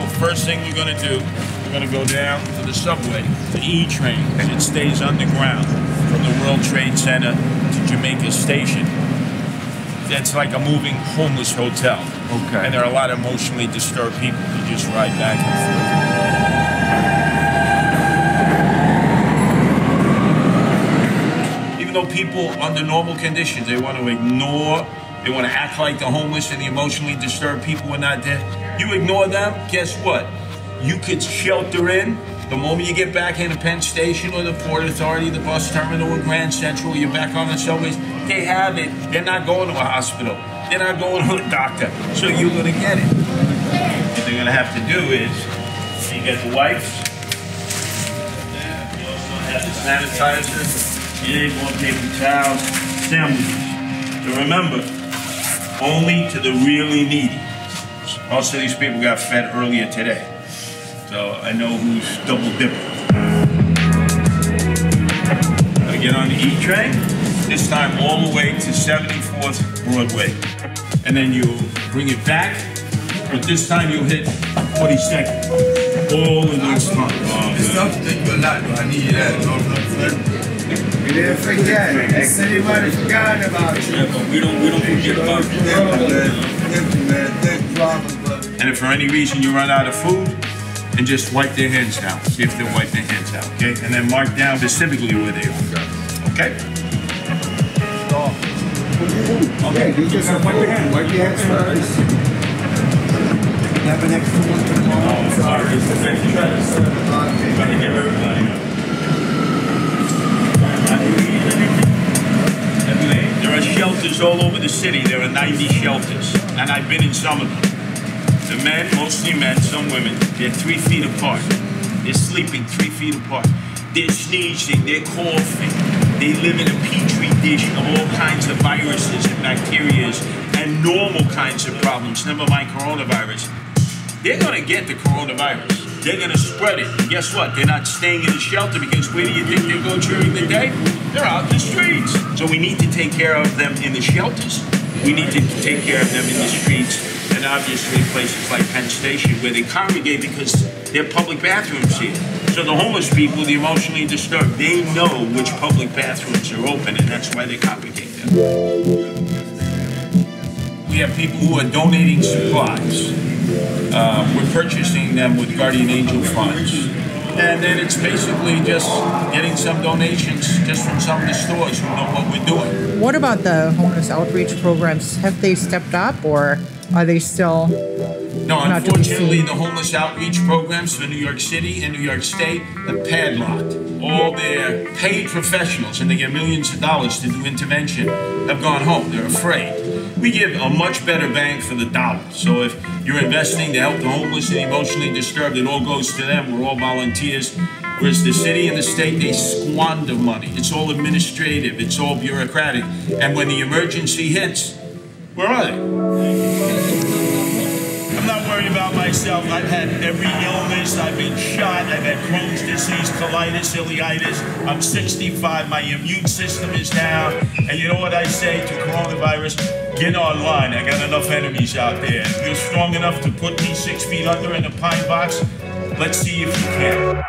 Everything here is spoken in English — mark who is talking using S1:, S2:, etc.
S1: Well, first thing we're gonna do, we're gonna go down to the subway, the E train. It stays underground from the World Trade Center to Jamaica Station. It's like a moving homeless hotel.
S2: Okay.
S1: And there are a lot of emotionally disturbed people who just ride back and forth. Even though people under normal conditions, they want to ignore, they want to act like the homeless and the emotionally disturbed people are not there. You ignore them, guess what? You could shelter in. The moment you get back into Penn Station or the Port Authority, the bus terminal in Grand Central, you're back on the subways, they have it. They're not going to a hospital. They're not going to a doctor. So you're going to get it. What they're going to have to do is, you get the wipes, you also have the sanitizer, you more paper towels, sandwiches. So remember, only to the really needy. Most of these people got fed earlier today. So I know who's double dipping. Gotta get on the E train, this time all the way to 74th Broadway. And then you bring it back, but this time you'll hit 42nd. All in this time.
S3: It's not to take a lot, but I need that. We didn't forget. Everybody forgot about you.
S1: Yeah, but we don't forget about you. And if for any reason you run out of food, and just wipe their hands down. See if they wipe their hands out, okay? And then mark down specifically where they are, okay?
S3: Okay, you just wipe your hands. Wipe your hands first. Have an extra one tomorrow.
S1: Oh, sorry. Trying to give everybody. There are shelters all over the city. There are 90 shelters, and I've been in some of them. The men, mostly men, some women, they're 3 feet apart. They're sleeping 3 feet apart. They're sneezing, they're coughing. They live in a petri dish of all kinds of viruses and bacteria and normal kinds of problems, never mind coronavirus. They're gonna get the coronavirus. They're gonna spread it. And guess what? They're not staying in the shelter because where do you think they go during the day? They're out in the streets. So we need to take care of them in the shelters. We need to take care of them in the streets. And obviously places like Penn Station where they congregate because they're public bathrooms here. So the homeless people, the emotionally disturbed, they know which public bathrooms are open and that's why they congregate there. We have people who are donating supplies. We're purchasing them with Guardian Angel funds. And then it's basically just getting some donations just from some of the stores who know what we're doing.
S4: What about the homeless outreach programs? Have they stepped up or are they still
S1: No, unfortunately, the homeless outreach programs for New York City and New York State have padlocked. All their paid professionals, and they get millions of dollars to do intervention, have gone home. They're afraid. We give a much better bang for the dollar. So if you're investing to help the homeless and the emotionally disturbed, it all goes to them. We're all volunteers. Whereas the city and the state, they squander money. It's all administrative. It's all bureaucratic. And when the emergency hits, where are they? I'm not worried about myself. I've had every illness. I've been shot. I've had Crohn's disease, colitis, ileitis. I'm 65. My immune system is down. And you know what I say to coronavirus? Get online. I got enough enemies out there. If you're strong enough to put me 6 feet under in a pine box, let's see if you can.